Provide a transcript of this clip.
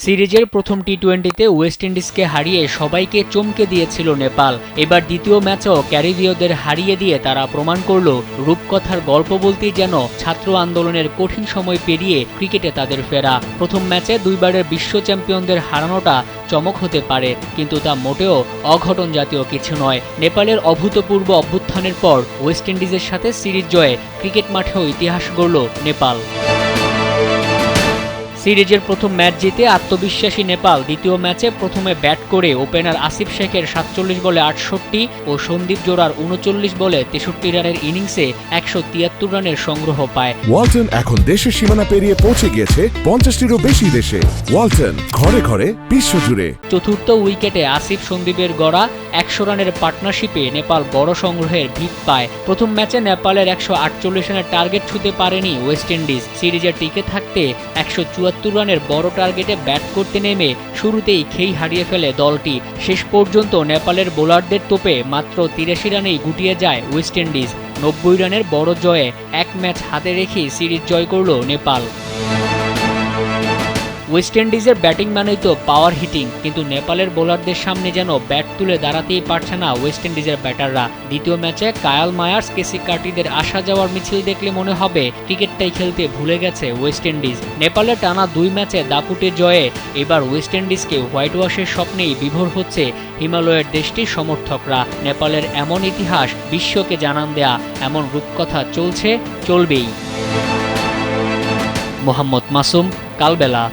সিরিজের প্রথম টি-20তে ওয়েস্ট ইন্ডিজকে হারিয়ে সবাইকে চমকে দিয়েছিল নেপাল। এবার দ্বিতীয় ম্যাচেও ক্যারিবীয়দের হারিয়ে দিয়ে তারা প্রমাণ করল রূপকথার গল্প বলতেই যেন ছাত্র আন্দোলনের কঠিন সময় পেরিয়ে ক্রিকেটে তাদের ফেরা। প্রথম ম্যাচে দুইবারের বিশ্ব চ্যাম্পিয়নদের হারানোটা চমক হতে পারে, কিন্তু তা মোটেও অঘটন জাতীয় কিছু নয়। নেপালের অভূতপূর্ব অভ্যুত্থানের পর ওয়েস্ট ইন্ডিজের সাথে সিরিজ জয়ে ক্রিকেট মাঠেও ইতিহাস গড়ল নেপাল। সিরিজের প্রথম ম্যাচ জিতে আত্মবিশ্বাসী নেপাল দ্বিতীয় ম্যাচে প্রথমে ব্যাট করে ওপেনার আসিফ শেখের ৪৭ বলে ৬৮ ও সন্দীপ জোড়ার ৩৯ বলে ৬৩ রানের ইনিংসে ১৭৩ রানের সংগ্রহ পায়। ওয়ালটন এখন দেশের সীমানা পেরিয়ে পৌঁছে গিয়েছে ৫০টিরও বেশি দেশে। ওয়ালটন, ঘরে ঘরে, বিশ্বজুড়ে। চতুর্থ উইকেটে আসিফ সন্দীপের গড়া ১০০ রানের পার্টনারশিপে নেপাল বড় সংগ্রহের ভিত পায়। প্রথম ম্যাচে নেপালের ১৪৮ রানের টার্গেট ছুঁতে পারেনি ওয়েস্ট ইন্ডিজ। সিরিজে টিকে থাকতে ১৭৪ রানের বড় টার্গেটে ব্যাট করতে নেমে শুরুতেই খেই হারিয়ে ফেলে দলটি। শেষ পর্যন্ত নেপালের বোলারদের তোপে মাত্র ৮৩ রানেই গুটিয়ে যায় ওয়েস্ট ইন্ডিজ। ৯০ রানের বড় জয়ে এক ম্যাচ হাতে রেখেই সিরিজ জয় করল নেপাল। ওয়েস্ট ইন্ডিজের ব্যাটিং মানেই তো পাওয়ার হিটিং, কিন্তু নেপালের বোলারদের সামনে যেন ব্যাট তুলে দাঁড়াতেই পারছে না ওয়েস্ট ইন্ডিজের ব্যাটাররা। দ্বিতীয় ম্যাচে কায়াল মায়ার্স, কেসি কার্টিদের আসা যাওয়ার মিছিল দেখলে মনে হবে ক্রিকেটটাই খেলতে ভুলে গেছে ওয়েস্ট ইন্ডিজ। নেপালের টানা ২ ম্যাচে দাপুটে জয়ে এবার ওয়েস্ট ইন্ডিজকে হোয়াইট ওয়াশের স্বপ্নেই বিভোর হচ্ছে হিমালয়ের দেশটির সমর্থকরা। নেপালের এমন ইতিহাস বিশ্বকে জানান দেয়া, এমন রূপকথা চলছে, চলবেই। মোহাম্মদ মাসুম, কালবেলা।